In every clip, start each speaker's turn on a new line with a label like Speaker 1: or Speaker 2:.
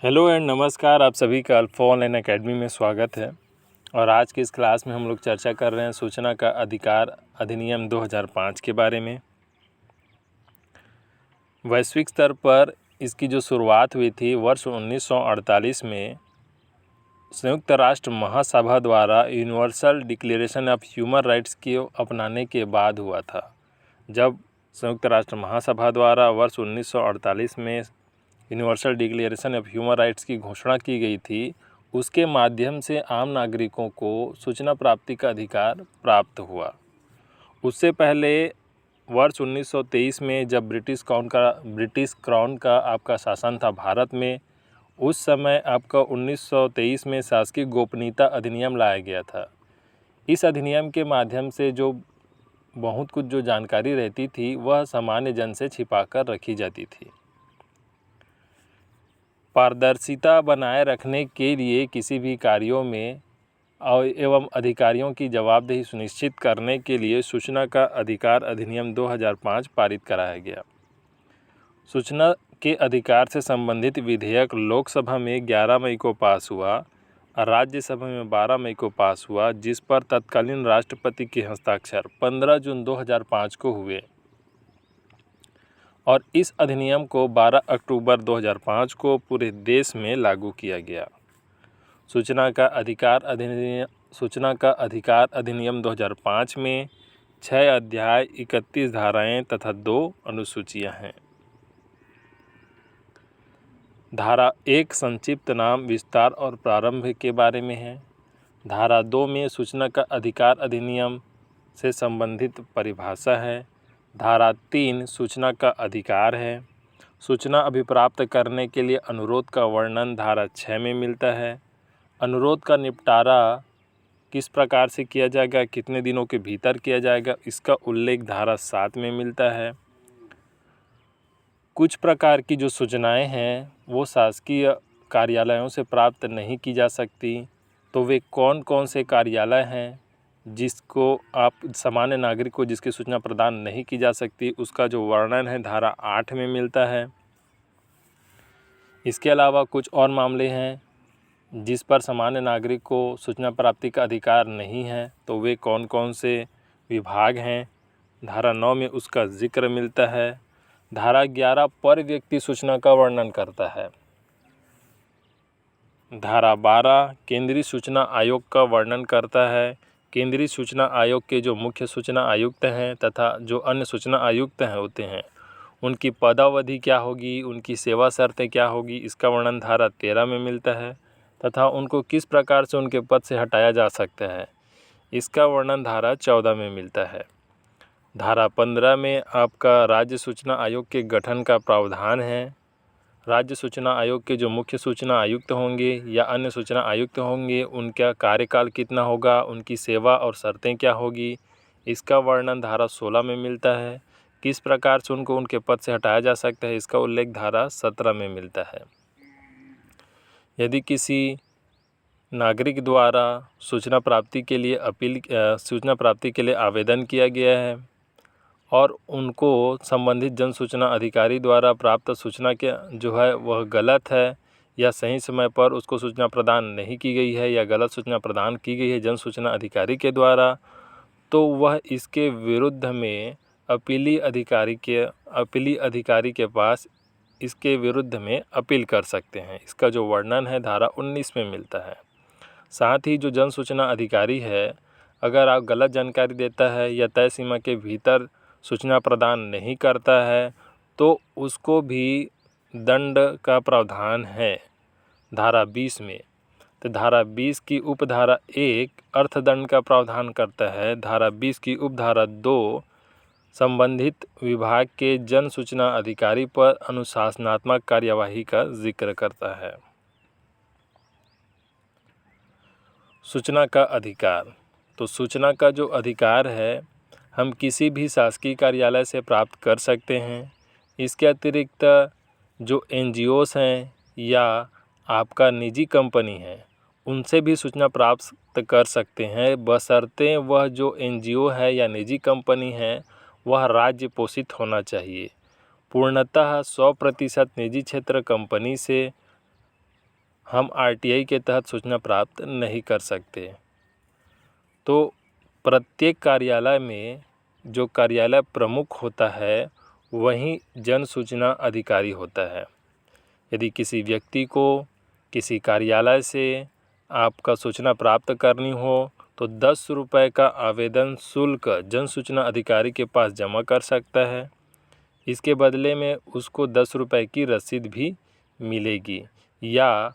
Speaker 1: Hello and नमस्कार। आप सभी का अल्फा ऑनलाइन एकेडमी में स्वागत है। और आज की इस क्लास में हम लोग चर्चा कर रहे हैं सूचना का अधिकार अधिनियम 2005 के बारे में। वैश्विक स्तर पर इसकी जो शुरुआत हुई थी वर्ष 1948 में संयुक्त राष्ट्र महासभा द्वारा universal declaration of human rights के अपनाने के बाद हुआ था। जब संयुक्त राष्ट्र महासभा द्वारा वर्ष 1948 में universal declaration of human rights की घोषणा की गई थी, उसके माध्यम से आम नागरिकों को सूचना प्राप्ति का अधिकार प्राप्त हुआ। उससे पहले वर्ष 1923 में जब ब्रिटिश क्राउन का आपका शासन था भारत में, उस समय आपका 1923 में शासकीय गोपनीयता अधिनियम लाया गया था। इस अधिनियम के माध्यम से जो बहुत कुछ जो जानकारी रहती थी वह सामान्य जन से छिपाकर रखी जाती थी। पारदर्शिता बनाए रखने के लिए किसी भी कार्यों में एवं अधिकारियों की जवाबदेही सुनिश्चित करने के लिए सूचना का अधिकार अधिनियम 2005 पारित कराया गया। सूचना के अधिकार से संबंधित विधेयक लोकसभा में 11 मई को पास हुआ और राज्यसभा में 12 मई को पास हुआ, जिस पर तत्कालीन राष्ट्रपति के हस्ताक्षर 15 जून 2005 को हुए और इस अधिनियम को 12 अक्टूबर 2005 को पूरे देश में लागू किया गया। सूचना का अधिकार अधिनियम 2005 में 6 अध्याय, 31 धाराएं तथा 2 अनुसूचियां हैं। धारा 1 संक्षिप्त नाम, विस्तार और प्रारंभ के बारे में है। धारा 2 में सूचना का अधिकार अधिनियम से संबंधित परिभाषा है। धारा 3 सूचना का अधिकार है। सूचना अभिप्राप्त करने के लिए अनुरोध का वर्णन धारा 6 में मिलता है। अनुरोध का निपटारा किस प्रकार से किया जाएगा, कितने दिनों के भीतर किया जाएगा, इसका उल्लेख धारा 7 में मिलता है। कुछ प्रकार की जो सूचनाएं हैं वो शासकीय कार्यालयों से प्राप्त नहीं की जा सकती, तो वे कौन कौन से कार्यालय हैं जिसको आप सामान्य नागरिक को जिसकी सूचना प्रदान नहीं की जा सकती, उसका जो वर्णन है धारा 8 में मिलता है। इसके अलावा कुछ और मामले हैं जिस पर सामान्य नागरिक को सूचना प्राप्ति का अधिकार नहीं है, तो वे कौन कौन से विभाग हैं, धारा 9 में उसका जिक्र मिलता है। धारा 11 पर व्यक्ति सूचना का वर्णन करता है। धारा 12 केंद्रीय सूचना आयोग का वर्णन करता है। केंद्रीय सूचना आयोग के जो मुख्य सूचना आयुक्त हैं तथा जो अन्य सूचना आयुक्त हैं होते हैं, उनकी पदावधि क्या होगी, उनकी सेवा शर्तें क्या होगी, इसका वर्णन धारा 13 में मिलता है तथा उनको किस प्रकार से उनके पद से हटाया जा सकता है, इसका वर्णन धारा 14 में मिलता है। धारा 15 में आपका राज्य सूचना आयोग के गठन का प्रावधान है। राज्य सूचना आयोग के जो मुख्य सूचना आयुक्त होंगे या अन्य सूचना आयुक्त होंगे, उनका कार्यकाल कितना होगा, उनकी सेवा और शर्तें क्या होगी, इसका वर्णन धारा 16 में मिलता है। किस प्रकार से उनको उनके पद से हटाया जा सकता है, इसका उल्लेख धारा 17 में मिलता है। यदि किसी नागरिक द्वारा सूचना प्राप्ति के लिए आवेदन किया गया है और उनको संबंधित जन सूचना अधिकारी द्वारा प्राप्त सूचना के जो है वह गलत है या सही समय पर उसको सूचना प्रदान नहीं की गई है या गलत सूचना प्रदान की गई है जन सूचना अधिकारी के द्वारा, तो वह इसके विरुद्ध में अपीली अधिकारी के पास इसके विरुद्ध में अपील कर सकते हैं। इसका जो वर्णन है धारा 19 में मिलता है। साथ ही जो जन सूचना अधिकारी है, अगर आप गलत जानकारी देता है या तय सीमा के भीतर सूचना प्रदान नहीं करता है तो उसको भी दंड का प्रावधान है धारा 20 में। तो धारा 20 की उपधारा 1 अर्थदंड का प्रावधान करता है। धारा 20 की उपधारा 2 संबंधित विभाग के जन सूचना अधिकारी पर अनुशासनात्मक कार्यवाही का जिक्र करता है। सूचना का अधिकार, तो सूचना का जो अधिकार है हम किसी भी शासकीय कार्यालय से प्राप्त कर सकते हैं। इसके अतिरिक्त जो NGOs हैं या आपका निजी कंपनी है उनसे भी सूचना प्राप्त कर सकते हैं, बशर्ते वह जो NGO है या निजी कंपनी है वह राज्य पोषित होना चाहिए। पूर्णतः 100% निजी क्षेत्र कंपनी से हम आरटीआई के तहत सूचना प्राप्त नहीं कर सकते। तो प्रत्येक कार्यालय में जो कार्यालय प्रमुख होता है वही जन सूचना अधिकारी होता है। यदि किसी व्यक्ति को किसी कार्यालय से आपका सूचना प्राप्त करनी हो तो 10 रुपये का आवेदन शुल्क जन सूचना अधिकारी के पास जमा कर सकता है। इसके बदले में उसको 10 रुपये की रसीद भी मिलेगी, या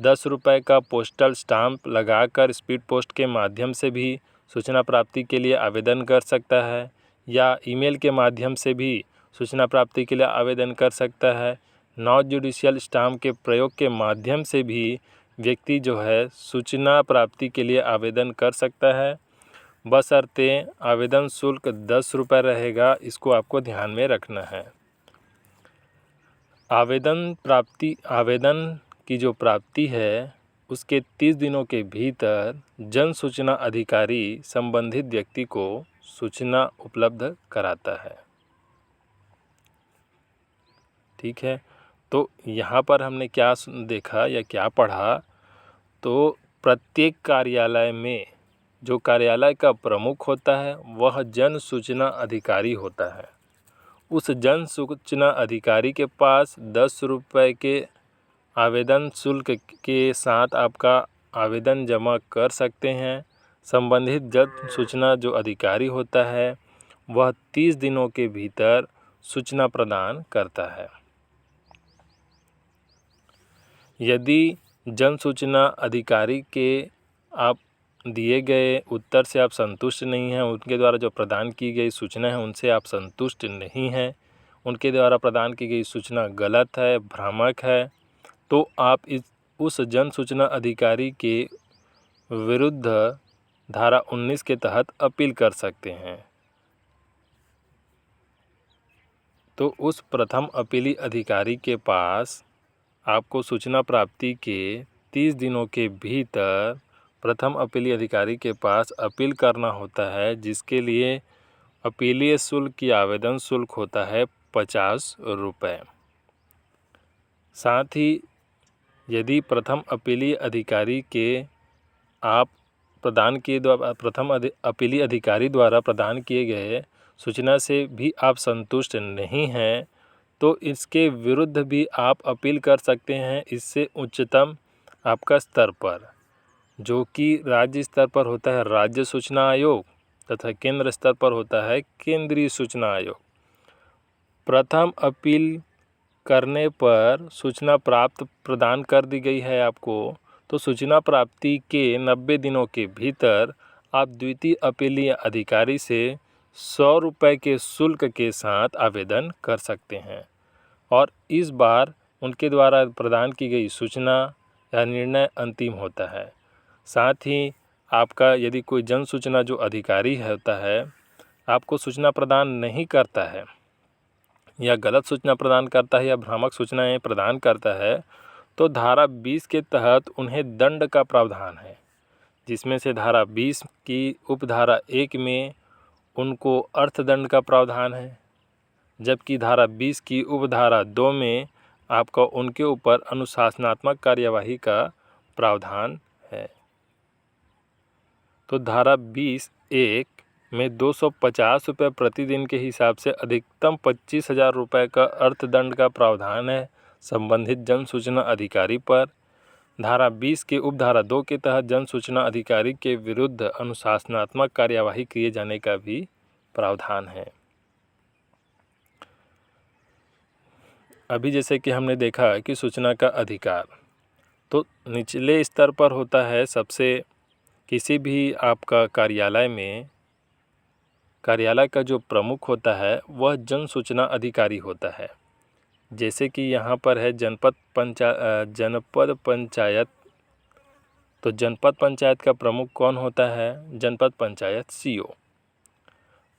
Speaker 1: 10 रुपये का पोस्टल स्टाम्प लगाकर स्पीड पोस्ट के माध्यम से भी सूचना प्राप्ति के लिए आवेदन कर सकता है, या ईमेल के माध्यम से भी सूचना प्राप्ति के लिए आवेदन कर सकता है। नॉन जुडिशियल स्टाम्प के प्रयोग के माध्यम से भी व्यक्ति जो है सूचना प्राप्ति के लिए आवेदन कर सकता है, बशर्ते आवेदन शुल्क 10 रुपये रहेगा। इसको आपको ध्यान में रखना है। आवेदन की जो प्राप्ति है उसके 30 दिनों के भीतर जन सूचना अधिकारी संबंधित व्यक्ति को सूचना उपलब्ध कराता है। ठीक है, तो यहाँ पर हमने क्या देखा या क्या पढ़ा, तो प्रत्येक कार्यालय में जो कार्यालय का प्रमुख होता है वह जन सूचना अधिकारी होता है। उस जन सूचना अधिकारी के पास 10 रुपये के आवेदन शुल्क के साथ आपका आवेदन जमा कर सकते हैं। संबंधित जन सूचना जो अधिकारी होता है वह 30 दिनों के भीतर सूचना प्रदान करता है। यदि जन सूचना अधिकारी के आप दिए गए उत्तर से आप संतुष्ट नहीं हैं, उनके द्वारा जो प्रदान की गई सूचना है उनसे आप संतुष्ट नहीं हैं, उनके द्वारा प्रदान की गई सूचना गलत है, भ्रामक है, तो आप उस जन सूचना अधिकारी के विरुद्ध धारा 19 के तहत अपील कर सकते हैं। तो उस प्रथम अपीली अधिकारी के पास आपको सूचना प्राप्ति के 30 दिनों के भीतर प्रथम अपीली अधिकारी के पास अपील करना होता है, जिसके लिए अपीलीय शुल्क या आवेदन शुल्क होता है 50 रुपये। साथ ही यदि प्रथम अपीली अधिकारी के आप प्रथम अपीली अधिकारी द्वारा प्रदान किए गए सूचना से भी आप संतुष्ट नहीं हैं, तो इसके विरुद्ध भी आप अपील कर सकते हैं। इससे उच्चतम आपका स्तर पर, जो कि राज्य स्तर पर होता है राज्य सूचना आयोग तथा केंद्र स्तर पर होता है केंद्रीय सूचना आयोग। प्रथम अपील करने पर सूचना प्रदान कर दी गई है आपको, तो सूचना प्राप्ति के 90 दिनों के भीतर आप द्वितीय अपीलीय अधिकारी से 100 रुपये के शुल्क के साथ आवेदन कर सकते हैं, और इस बार उनके द्वारा प्रदान की गई सूचना या निर्णय अंतिम होता है। साथ ही आपका यदि कोई जन सूचना जो अधिकारी होता है आपको सूचना प्रदान नहीं करता है, या गलत सूचना प्रदान करता है, या भ्रामक सूचनाएं प्रदान करता है, तो धारा 20 के तहत उन्हें दंड का प्रावधान है, जिसमें से धारा 20 की उपधारा 1 में उनको अर्थदंड का प्रावधान है, जबकि धारा 20 की उपधारा 2 में आपका उनके ऊपर अनुशासनात्मक कार्यवाही का प्रावधान है। तो धारा 20(1) में 250 रुपये प्रतिदिन के हिसाब से अधिकतम 25,000 रुपये का अर्थदंड का प्रावधान है संबंधित जन सूचना अधिकारी पर। धारा 20 के उपधारा 2 के तहत जन सूचना अधिकारी के विरुद्ध अनुशासनात्मक कार्यवाही किए जाने का भी प्रावधान है। अभी जैसे कि हमने देखा कि सूचना का अधिकार तो निचले स्तर पर होता है। सबसे किसी भी आपका कार्यालय का जो प्रमुख होता है वह जन सूचना अधिकारी होता है। जैसे कि यहाँ पर है जनपद पंचायत, तो जनपद पंचायत का प्रमुख कौन होता है? जनपद पंचायत सीओ।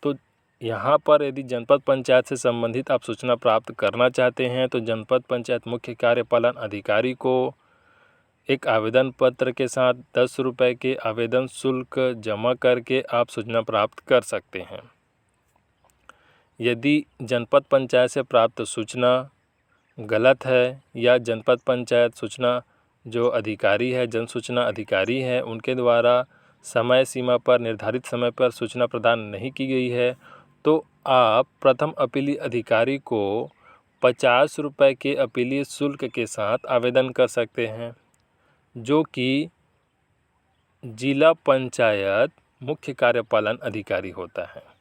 Speaker 1: तो यहाँ पर यदि जनपद पंचायत से संबंधित आप सूचना प्राप्त करना चाहते हैं तो जनपद पंचायत मुख्य कार्यपालन अधिकारी को एक आवेदन पत्र के साथ 10 रुपये के आवेदन शुल्क जमा करके आप सूचना प्राप्त कर सकते हैं। यदि जनपद पंचायत से प्राप्त सूचना गलत है या जनपद पंचायत सूचना जो अधिकारी है, जन सूचना अधिकारी है, उनके द्वारा समय सीमा पर, निर्धारित समय पर सूचना प्रदान नहीं की गई है तो आप प्रथम अपीली अधिकारी को 50 रुपये के अपीलीय शुल्क के साथ आवेदन कर सकते हैं, जो कि जिला पंचायत मुख्य कार्यपालन अधिकारी होता है।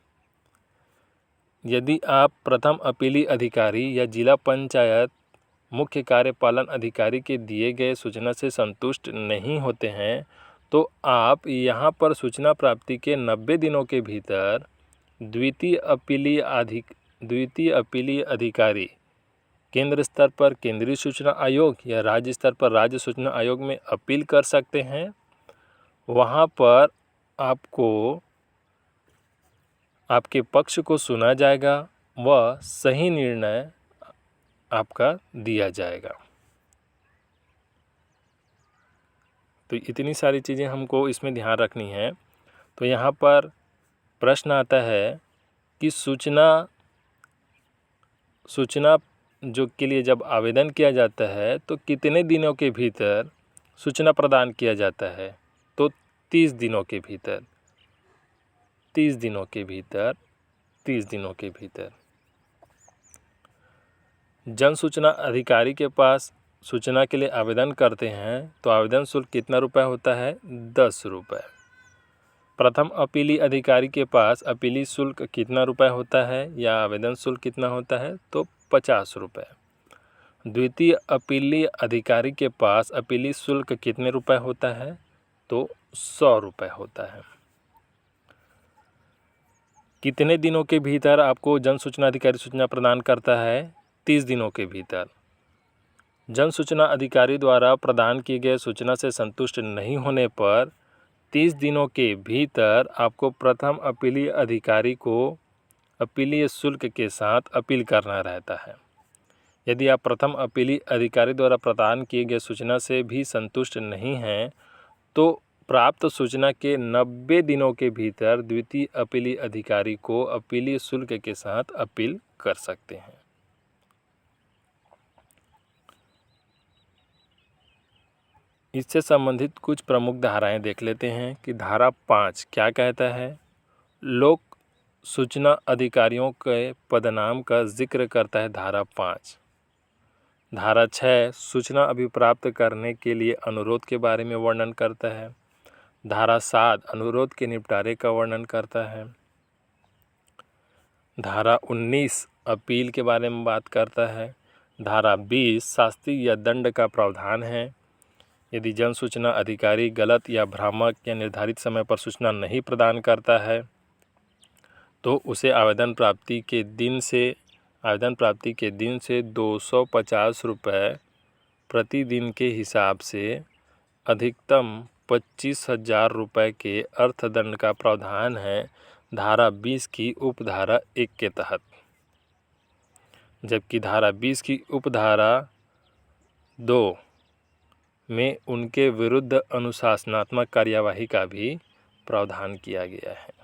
Speaker 1: यदि आप प्रथम अपीली अधिकारी या जिला पंचायत मुख्य कार्यपालन अधिकारी के दिए गए सूचना से संतुष्ट नहीं होते हैं तो आप यहाँ पर सूचना प्राप्ति के 90 दिनों के भीतर द्वितीय अपीलीय अधिकारी केंद्र स्तर पर केंद्रीय सूचना आयोग या राज्य स्तर पर राज्य सूचना आयोग में अपील कर सकते हैं। वहाँ पर आपको आपके पक्ष को सुना जाएगा व सही निर्णय आपका दिया जाएगा। तो इतनी सारी चीज़ें हमको इसमें ध्यान रखनी है। तो यहाँ पर प्रश्न आता है कि सूचना जो के लिए जब आवेदन किया जाता है तो कितने दिनों के भीतर सूचना प्रदान किया जाता है? तो 30 दिनों के भीतर 30 दिनों के भीतर 30 दिनों के भीतर जन सूचना अधिकारी के पास सूचना के लिए आवेदन करते हैं तो आवेदन शुल्क कितना रुपए होता है? 10 रुपये। प्रथम अपीली अधिकारी के पास अपीली शुल्क कितना रुपए होता है या आवेदन शुल्क कितना होता है? तो 50 रुपये। द्वितीय अपीली अधिकारी के पास अपीली शुल्क कितने रुपए होता है? तो 100 रुपये होता है। कितने दिनों के भीतर आपको जन सूचना अधिकारी सूचना प्रदान करता है? 30 दिनों के भीतर। जन सूचना अधिकारी द्वारा प्रदान की गई सूचना से संतुष्ट नहीं होने पर 30 दिनों के भीतर आपको प्रथम अपीलीय अधिकारी को अपीलीय शुल्क के साथ अपील करना रहता है। यदि आप प्रथम अपीलीय अधिकारी द्वारा प्रदान किए गए सूचना से भी संतुष्ट नहीं हैं तो प्राप्त सूचना के 90 दिनों के भीतर द्वितीय अपीलीय अधिकारी को अपीलीय शुल्क के साथ अपील कर सकते हैं। इससे संबंधित कुछ प्रमुख धाराएं देख लेते हैं कि धारा 5 क्या कहता है। लोक सूचना अधिकारियों के पदनाम का जिक्र करता है धारा 5। धारा 6 सूचना अभिप्राप्त करने के लिए अनुरोध के बारे में वर्णन करता है। धारा 7 अनुरोध के निपटारे का वर्णन करता है। धारा 19 अपील के बारे में बात करता है। धारा 20 शास्ति या दंड का प्रावधान है। यदि जन सूचना अधिकारी गलत या भ्रामक या निर्धारित समय पर सूचना नहीं प्रदान करता है तो उसे आवेदन प्राप्ति के दिन से 250 रुपये प्रतिदिन के हिसाब से अधिकतम 25,000 रुपये के अर्थदंड का प्रावधान है धारा 20 की उपधारा 1 के तहत। जबकि धारा 20 की उपधारा 2 में उनके विरुद्ध अनुशासनात्मक कार्यवाही का भी प्रावधान किया गया है।